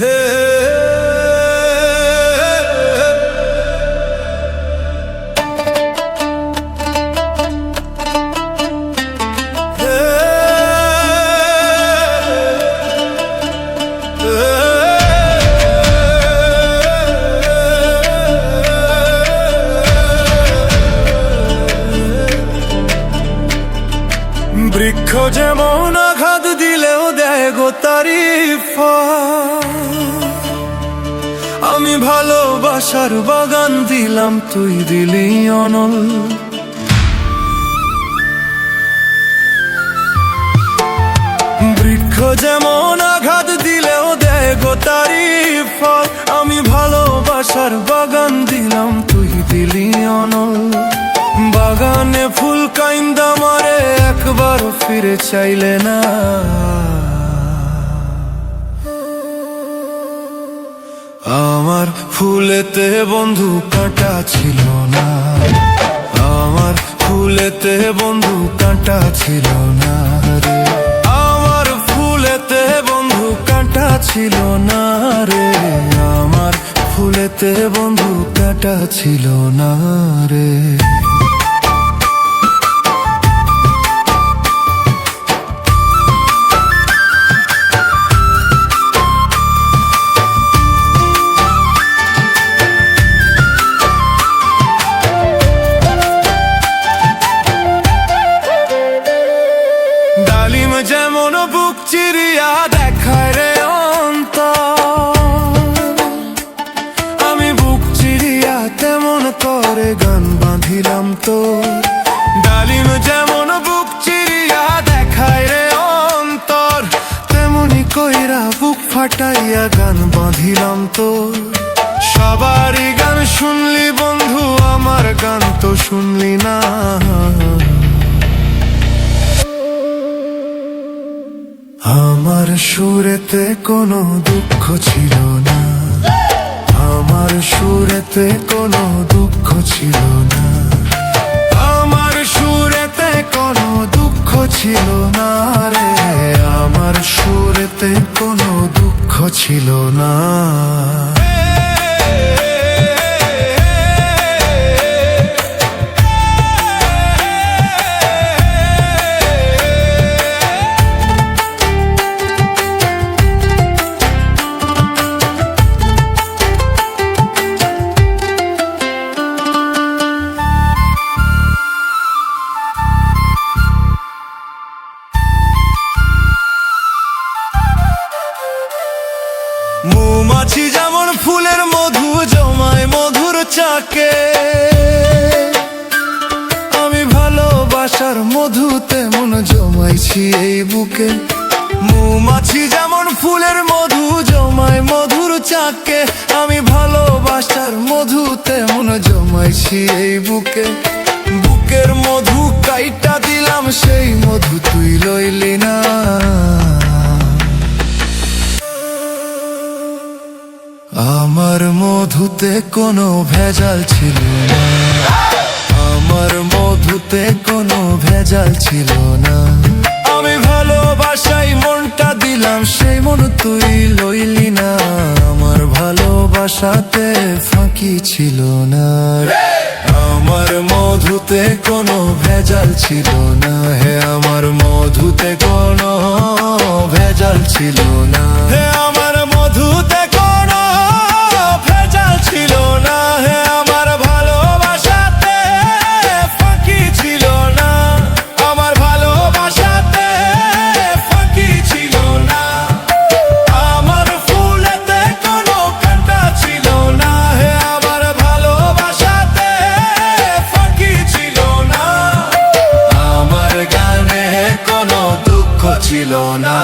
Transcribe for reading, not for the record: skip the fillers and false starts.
হে বৃক্ষ যেমন আঘাত দিলেও দেয় গো তারিফ, আমি ভালোবাসার বাগান দিলাম, তুই দিলি অনল। বৃক্ষ যেমন আঘাত দিলেও দেয় গো তারিফ, আমি ভালোবাসার বাগান দিলাম, তুই দিলি অনল। বাগানে ফুল কাইন্দা মারে একবার ফিরে চাইলে না, আমার ফুলেতে বন্ধু কাঁটা ছিল না, আমার ফুলেতে বন্ধু কাঁটা ছিল না রে, আমার ফুলেতে বন্ধু কাঁটা ছিল না রে, আমার ফুলেতে বন্ধু কাঁটা ছিল না রে। ডালিম যেমন বুক চিরিয়া দেখায় রে অন্তর, আমি বুক চিরিয়া তেমন করে গান বাঁধিলাম তোর। ডালিম যেমন বুক চিরিয়া দেখায় রে অন্তর, তেমনি কইরা বুক ফাটাইয়া গান বাঁধিলাম তোর। সবারই গান শুনলি বন্ধু, আমার গান তো শুনলি না, আমার সুরেতে কোনো দুঃখ ছিল না, আমার সুরেতে কোনো দুঃখ ছিল না, আমার সুরেতে কোনো দুঃখ ছিল না রে, আমার সুরেতে কোনো দুঃখ ছিল না। মৌমাছি যেমন ফুলের মধু জমায় মধুর চাকে, আমি ভালোবাসার মধু তেমন জমাইছি এই বুকে। মৌমাছি যেমন ফুলের মধু জমায় মধুর চাকে, আমি ভালোবাসার মধু তেমন জমাইছি এই বুকে। বুকের মধু কাইটা দিলাম, সেই মধু তুই লইলি না, আমার মধুতে কোনো ভেজাল ছিল না, আমার মধুতে কোনো ভেজাল ছিল না। আমি ভালোবাসাই মনটা দিলাম, সেই মন তুই লইলি না, আমার ভালোবাসাতে ফাঁকি ছিল না, আমার মধুতে কোনো ভেজাল ছিল না, হে আমার মধুতে কোনো ভেজাল ছিল না, হে আমার মধুতে কোনো ভেজাল ছিল না, হে আমার ভালোবাসাতে ফাঁকি ছিল না, আমার ভালোবাসাতে ফাঁকি ছিল না, আমার ফুলেতে কোনো কাঁটা ছিল না, হে আমার ভালোবাসাতে ফাঁকি ছিল না, আমার গানে কোনো দুঃখ ছিল না।